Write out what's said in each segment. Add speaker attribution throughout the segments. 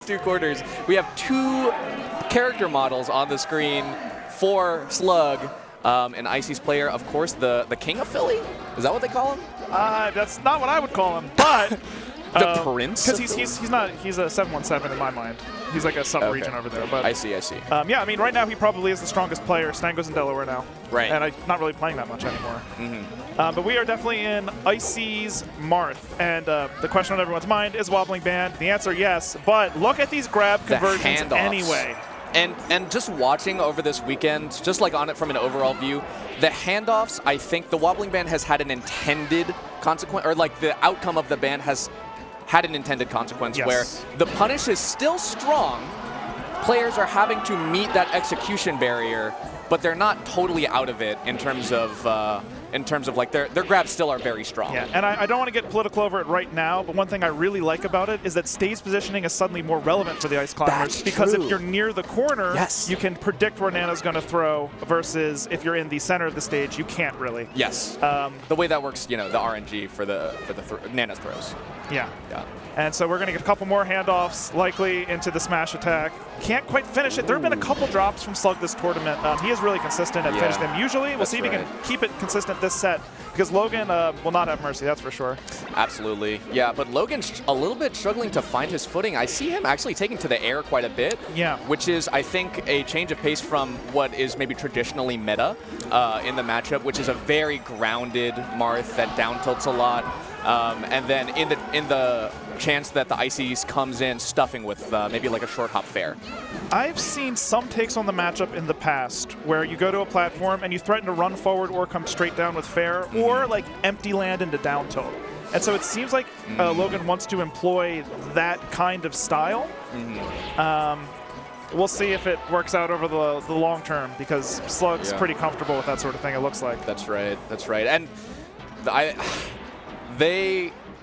Speaker 1: two quarters, we have two character models on the screen for SluG. An Icy's player, of course, the King of Philly? Is that what they call him?
Speaker 2: That's not what I would call him, but
Speaker 1: the Prince?
Speaker 2: Because he's a 717 in my mind. He's like a sub-region over there. But
Speaker 1: I see.
Speaker 2: yeah, I mean, right now he probably is the strongest player. Stango's in Delaware now.
Speaker 1: Right.
Speaker 2: And I'm not really playing that much anymore. But we are definitely in Icy's Marth. And the question on everyone's mind, is wobbling banned? The answer, yes. But look at these grab conversions anyway.
Speaker 1: And just watching over this weekend, just like on it from an overall view, the handoffs, I think the wobbling ban has had an intended consequence, or like the outcome of the ban has had an intended consequence where the punish is still strong. Players are having to meet that execution barrier, but they're not totally out of it in terms of like their grabs still are very strong.
Speaker 2: Yeah, and I don't want to get political over it right now, but one thing I really like about it is that stage positioning is suddenly more relevant for the Ice Climbers. Because if you're near the corner, you can predict where Nana's going to throw, versus if you're in the center of the stage, you can't really.
Speaker 1: Yes. The way that works, you know, the RNG for the Nana's throws.
Speaker 2: Yeah. And so we're going to get a couple more handoffs, likely into the smash attack. Can't quite finish it. There have been a couple drops from SluG this tournament. He is really consistent at finishing them. Usually, we'll see if he can keep it consistent this set, because Logan will not have mercy, that's for sure.
Speaker 1: Absolutely. Yeah, but Logan's a little bit struggling to find his footing. I see him actually taking to the air quite a bit, which is, I think, a change of pace from what is maybe traditionally meta in the matchup, which is a very grounded Marth that down tilts a lot. And then in the chance that the Ices comes in stuffing with maybe like a short hop fair.
Speaker 2: I've seen some takes on the matchup in the past where you go to a platform and you threaten to run forward or come straight down with fair, or like empty land into down tilt. And so it seems like Logan wants to employ that kind of style. We'll see if it works out over the long term, because SluG's pretty comfortable with that sort of thing, it looks like.
Speaker 1: That's right. And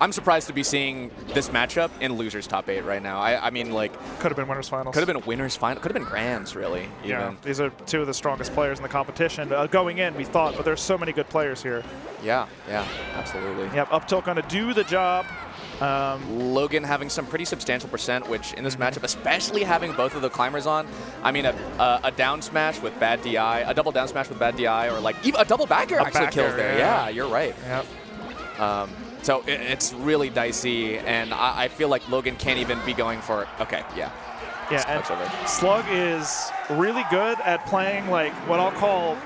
Speaker 1: I'm surprised to be seeing this matchup in losers top 8 right now. I mean, like,
Speaker 2: could have been winners finals.
Speaker 1: Could have been winners final. Could have been grands, really.
Speaker 2: Yeah, these are two of the strongest players in the competition. Going in, we thought, but there's so many good players here.
Speaker 1: Yeah, absolutely.
Speaker 2: Yep, up tilt going to do the job.
Speaker 1: Logan having some pretty substantial percent, which in this matchup, especially having both of the climbers on, I mean, a down smash with bad DI, a double down smash with bad DI, or like even a double backer actually kills there. Yeah, you're right.
Speaker 2: Yep.
Speaker 1: So it's really dicey, and I feel like Logan can't even be going for,
Speaker 2: Yeah, and SluG is really good at playing like what I'll call,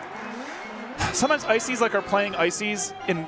Speaker 2: sometimes Ices are playing Ices in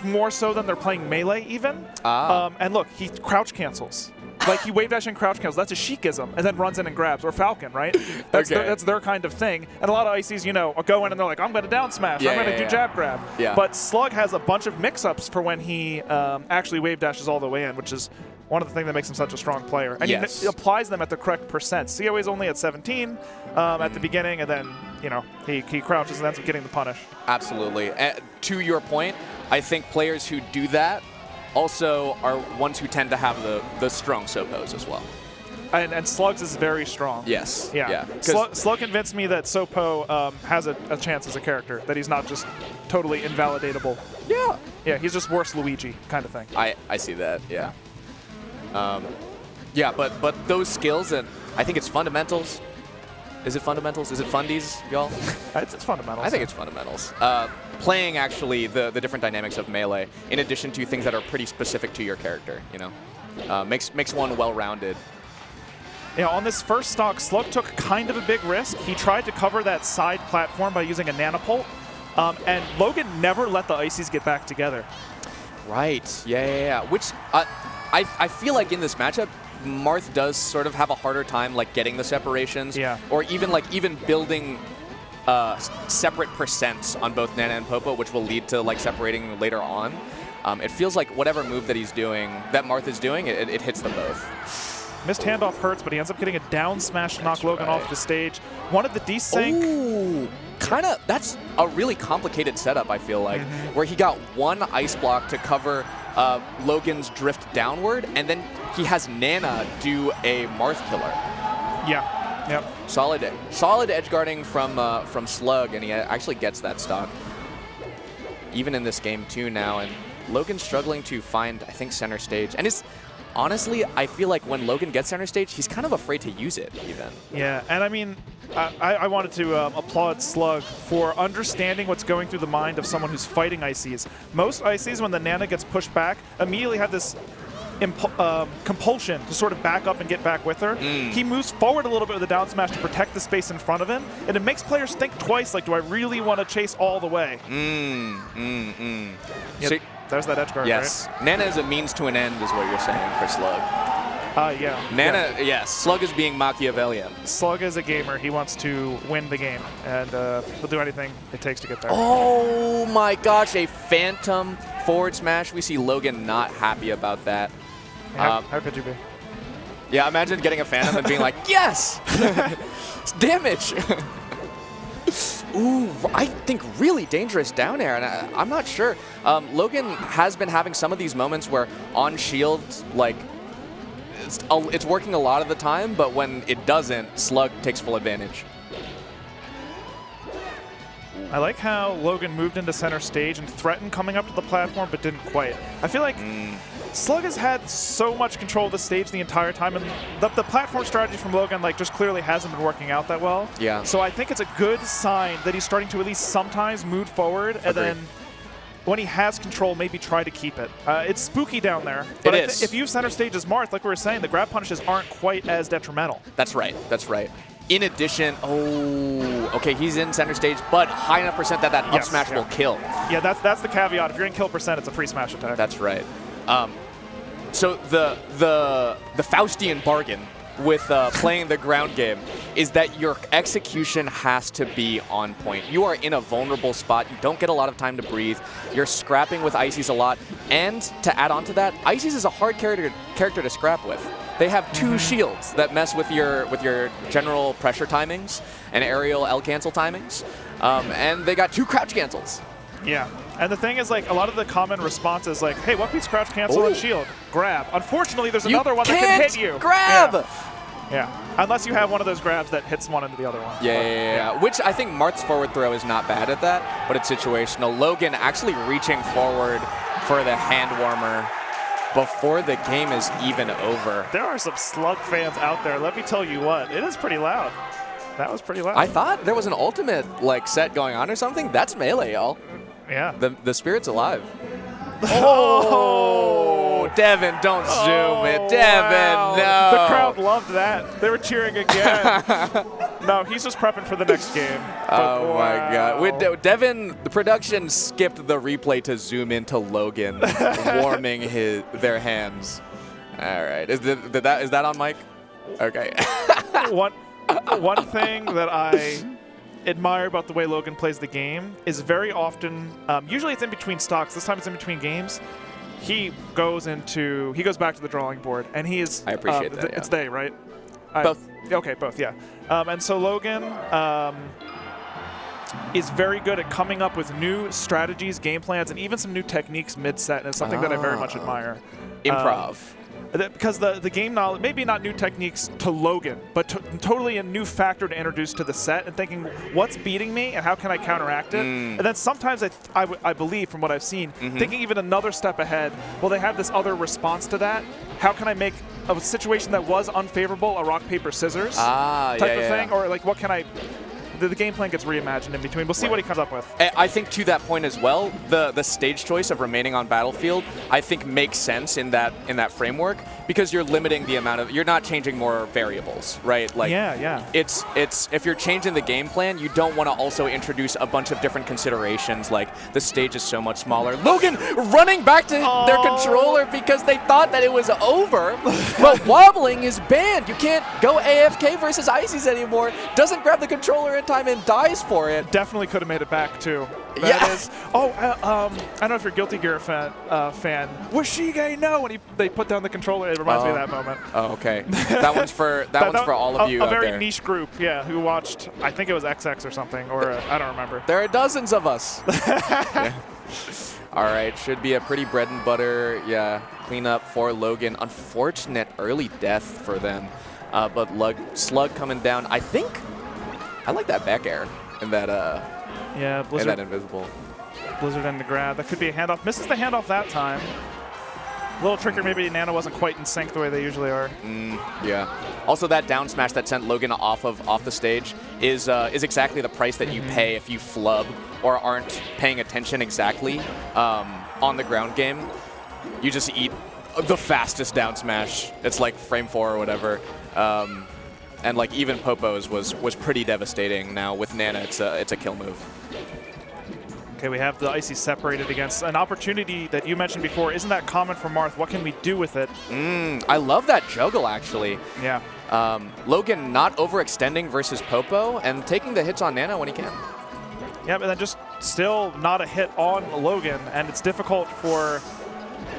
Speaker 2: more so than they're playing melee even. And look, he crouch cancels. Like, he wave dash and crouch cancels. That's a Sheikism, and then runs in and grabs, or Falcon, right? That's their kind of thing. And a lot of Ices, you know, go in and they're like, I'm going to down smash, I'm going to do jab grab. But SluG has a bunch of mix-ups for when he actually wave dashes all the way in, which is one of the things that makes him such a strong player. And he applies them at the correct percent. COA is only at 17 at the beginning, and then, you know, he crouches and ends up getting the punish.
Speaker 1: Absolutely. To your point, I think players who do that also are ones who tend to have the strong Sopos as well.
Speaker 2: And SluG's is very strong.
Speaker 1: Yes.
Speaker 2: Yeah. SluG convinced me that Sopo has a chance as a character, that he's not just totally invalidatable.
Speaker 1: Yeah.
Speaker 2: Yeah, he's just worse Luigi kind of thing.
Speaker 1: I see that, yeah. But those skills, and I think it's fundamentals. Is it fundamentals? Is it fundies, y'all?
Speaker 2: It's fundamentals.
Speaker 1: I think it's fundamentals. Playing actually the different dynamics of melee, in addition to things that are pretty specific to your character, you know, makes one well-rounded.
Speaker 2: Yeah, on this first stock, SluG took kind of a big risk. He tried to cover that side platform by using a nanopult, and Logan never let the Ices get back together.
Speaker 1: Right. Yeah. Which I feel like in this matchup, Marth does sort of have a harder time like getting the separations, or even building separate percents on both Nana and Popo, which will lead to like separating later on. It feels like whatever move that he's doing, that Marth is doing, it hits them both.
Speaker 2: Missed handoff hurts, but he ends up getting a down smash to knock Logan off the stage. Wanted the desync.
Speaker 1: Ooh, that's a really complicated setup, I feel like, where he got one ice block to cover Logan's drift downward, and then he has Nana do a Marth killer.
Speaker 2: Yeah. Yep.
Speaker 1: Solid edge guarding from SluG, and he actually gets that stock. Even in this game too now, and Logan's struggling to find, I think, center stage. And honestly, I feel like when Logan gets center stage, he's kind of afraid to use it even.
Speaker 2: Yeah, and I mean, I wanted to applaud SluG for understanding what's going through the mind of someone who's fighting ICs. Most ICs, when the Nana gets pushed back, immediately have this compulsion to sort of back up and get back with her. He moves forward a little bit with the down smash to protect the space in front of him, and it makes players think twice, like, do I really want to chase all the way? Yep,
Speaker 1: So,
Speaker 2: there's that edge guard,
Speaker 1: yes.
Speaker 2: right?
Speaker 1: Nana is a means to an end is what you're saying for SluG.
Speaker 2: Yeah.
Speaker 1: Nana, yes. SluG is being Machiavellian.
Speaker 2: SluG is a gamer. He wants to win the game, and he'll do anything it takes to get there.
Speaker 1: Oh my gosh, a phantom forward smash. We see Logan not happy about that.
Speaker 2: How could you be?
Speaker 1: Yeah, imagine getting a phantom and being like, yes! It's damage! Ooh, I think really dangerous down air, and I'm not sure. Logan has been having some of these moments where on shield, like, it's working a lot of the time, but when it doesn't, SluG takes full advantage.
Speaker 2: I like how Logan moved into center stage and threatened coming up to the platform, but didn't quite. I feel like SluG has had so much control of the stage the entire time, and the platform strategy from Logan, like, just clearly hasn't been working out that well.
Speaker 1: Yeah.
Speaker 2: So I think it's a good sign that he's starting to at least sometimes move forward, and then when he has control, maybe try to keep it. It's spooky down there, but if you center stage as Marth, like we were saying, the grab punishes aren't quite as detrimental.
Speaker 1: That's right. That's right. In addition, okay, he's in center stage, but high enough percent that up smash will kill.
Speaker 2: Yeah, that's the caveat. If you're in kill percent, it's a free smash attack.
Speaker 1: That's right. So the Faustian bargain with playing the ground game is that your execution has to be on point. You are in a vulnerable spot. You don't get a lot of time to breathe. You're scrapping with Ices a lot. And to add on to that, Ices is a hard character to scrap with. They have two shields that mess with your general pressure timings and aerial L cancel timings. And they got two crouch cancels.
Speaker 2: Yeah. And the thing is, like, a lot of the common response is like, hey, what beats crouch cancel and shield? Grab. Unfortunately, there's another one that can hit you.
Speaker 1: Grab!
Speaker 2: Yeah. Unless you have one of those grabs that hits one into the other one.
Speaker 1: Yeah. Which I think Marth's forward throw is not bad at that, but it's situational. Logan actually reaching forward for the hand warmer before the game is even over.
Speaker 2: There are some SluG fans out there. Let me tell you what, it is pretty loud. That was pretty loud.
Speaker 1: I thought there was an ultimate like set going on or something. That's Melee, y'all.
Speaker 2: Yeah.
Speaker 1: The spirit's alive. Oh, Devin, don't zoom it. Devin, no.
Speaker 2: The crowd loved that. They were cheering again. No, he's just prepping for the next game.
Speaker 1: Oh, my God. Devin, the production skipped the replay to zoom into Logan warming their hands. All right. Is that on mic? Okay.
Speaker 2: One thing that I admire about the way Logan plays the game is very often, usually it's in between stocks. This time it's in between games. He goes back to the drawing board, and he is.
Speaker 1: I appreciate that. Yeah.
Speaker 2: It's they, right?
Speaker 1: Both.
Speaker 2: Okay, both. Yeah. And so Logan is very good at coming up with new strategies, game plans, and even some new techniques mid-set, and it's something that I very much admire.
Speaker 1: Improv.
Speaker 2: Because the game knowledge, maybe not new techniques to Logan, but totally a new factor to introduce to the set, and thinking, what's beating me and how can I counteract it? And then sometimes I believe, from what I've seen, thinking even another step ahead, well, they have this other response to that. How can I make a situation that was unfavorable a rock, paper, scissors type of thing? Or like, what can I... The game plan gets reimagined in between. We'll see what he comes up with.
Speaker 1: I think to that point as well, the stage choice of remaining on battlefield, I think makes sense in that framework, because you're limiting the amount of, you're not changing more variables, right? Like,
Speaker 2: yeah.
Speaker 1: It's if you're changing the game plan, you don't want to also introduce a bunch of different considerations, like the stage is so much smaller. Logan running back to their controller because they thought that it was over, but wobbling is banned. You can't go AFK versus Ices anymore. Doesn't grab the controller in time and dies for it.
Speaker 2: Definitely could have made it back too. That is. Oh, I don't know if you're a Guilty Gear fan. Washige no when they put down the controller. It reminds me of that moment.
Speaker 1: Oh, okay. That one's for all of you
Speaker 2: a
Speaker 1: out
Speaker 2: very
Speaker 1: there.
Speaker 2: niche group, yeah, who watched. I think it was XX or something, or I don't remember.
Speaker 1: There are dozens of us. Yeah. All right, should be a pretty bread and butter, cleanup for Logan. Unfortunate early death for them, but SluG coming down. I think. I like that back air and that
Speaker 2: Blizzard,
Speaker 1: and that invisible.
Speaker 2: Blizzard and the grab. That could be a handoff. Misses the handoff that time. A little trickier. Maybe Nana wasn't quite in sync the way they usually are.
Speaker 1: Yeah. Also, that down smash that sent Logan off the stage is exactly the price that you pay if you flub or aren't paying attention exactly on the ground game. You just eat the fastest down smash. It's like frame 4 or whatever. And like even Popo's was pretty devastating. Now with Nana, it's a kill move.
Speaker 2: Okay, we have the Icy separated against an opportunity that you mentioned before. Isn't that common for Marth? What can we do with it?
Speaker 1: I love that juggle, actually.
Speaker 2: Yeah.
Speaker 1: Logan not overextending versus Popo and taking the hits on Nana when he can.
Speaker 2: Yeah, but then just still not a hit on Logan, and it's difficult for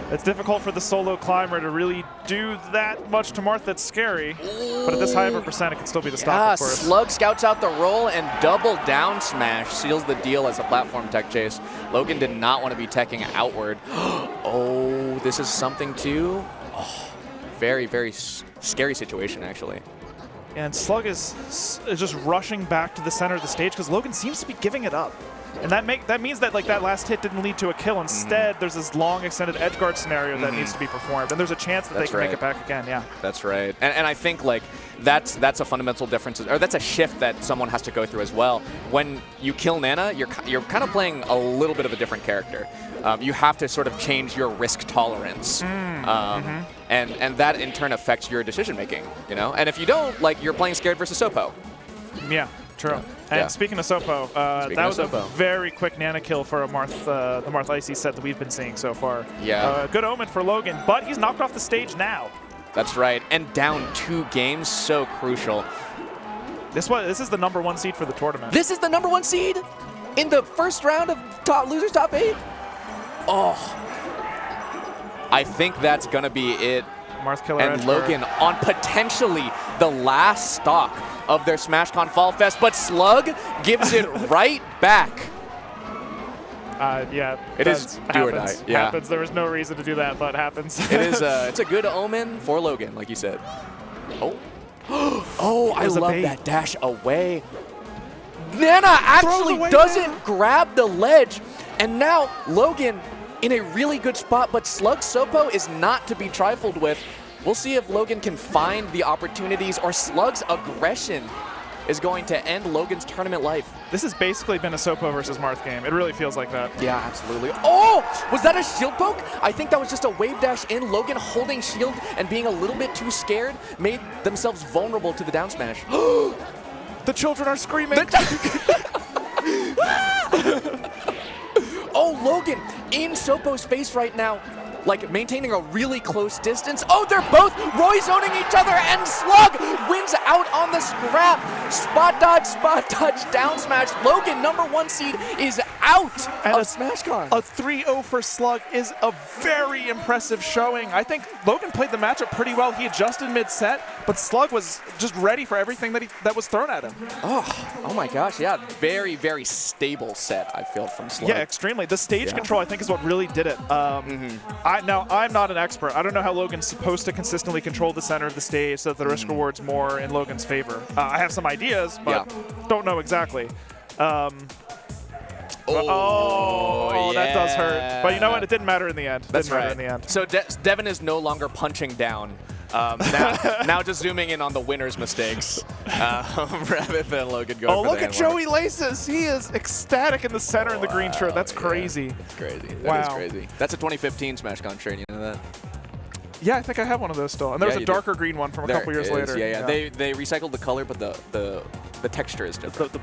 Speaker 2: the solo climber to really do that much to Marth. That's scary. But at this high of a percent, it can still be the stop, of course.
Speaker 1: SluG scouts out the roll and double down smash seals the deal as a platform tech chase. Logan did not want to be teching outward. Oh, this is something too. Oh, very, very scary situation, actually.
Speaker 2: And SluG is just rushing back to the center of the stage because Logan seems to be giving it up. And that means that like that last hit didn't lead to a kill. Instead, there's this long extended edge guard scenario that needs to be performed, and there's a chance that they can make it back again. Yeah,
Speaker 1: that's right. And I think like that's a fundamental difference, or that's a shift that someone has to go through as well. When you kill Nana, you're kind of playing a little bit of a different character. You have to sort of change your risk tolerance, and that in turn affects your decision making. You know, and if you don't, like you're playing scared versus Sopo.
Speaker 2: Yeah. True. And speaking of Sopo, that was a very quick Nana kill for a Marth, the Marth Icy set that we've been seeing so far.
Speaker 1: Yeah.
Speaker 2: Good omen for Logan, but he's knocked off the stage now.
Speaker 1: That's right, and down 2 games, so crucial.
Speaker 2: This is the #1 seed for the tournament.
Speaker 1: This is the #1 seed in the first round of losers top 8. Oh, I think that's gonna be it.
Speaker 2: Marth killer
Speaker 1: and Logan on potentially the last stock of their SmashCon Fall Fest, but SluG gives it right back.
Speaker 2: Yeah,
Speaker 1: it is do or die. Yeah,
Speaker 2: happens. There was no reason to do that, but happens.
Speaker 1: It is. It's a good omen for Logan, like you said. Oh, oh! I love that dash away. Nana actually doesn't grab the ledge, and now Logan in a really good spot, but SluG Sopo is not to be trifled with. We'll see if Logan can find the opportunities, or SluG's aggression is going to end Logan's tournament life.
Speaker 2: This has basically been a Sopo versus Marth game. It really feels like that.
Speaker 1: Yeah, absolutely. Oh, was that a shield poke? I think that was just a wave dash in. Logan holding shield and being a little bit too scared made themselves vulnerable to the down smash.
Speaker 2: The children are screaming.
Speaker 1: Oh, Logan in Sopo's face right now, like maintaining a really close distance. Oh, they're both Roy zoning each other, and SluG wins out on the scrap. Spot dodge, down smash. Logan, #1 seed, is out of SmashCon.
Speaker 2: A 3-0 for SluG is a very impressive showing. I think Logan played the matchup pretty well. He adjusted mid-set, but SluG was just ready for everything that was thrown at him.
Speaker 1: Oh my gosh, yeah. Very, very stable set, I feel, from SluG.
Speaker 2: Yeah, extremely. The stage control, I think, is what really did it. Now, I'm not an expert. I don't know how Logan's supposed to consistently control the center of the stage so that the risk reward's more in Logan's favor. I have some ideas, but don't know exactly. That does hurt. But you know what? It didn't matter in the end.
Speaker 1: That's right. So Devin is no longer punching down. Now just zooming in on the winner's mistakes rather than Logan going for the
Speaker 2: look at Joey Laces. He is ecstatic in the center in the green shirt. That's crazy.
Speaker 1: That's crazy. That is crazy. That's a 2015 SmashCon shirt. You know that?
Speaker 2: Yeah, I think I have one of those still. And there was a darker green one from a couple years later.
Speaker 1: Yeah. They recycled the color, but the texture is different.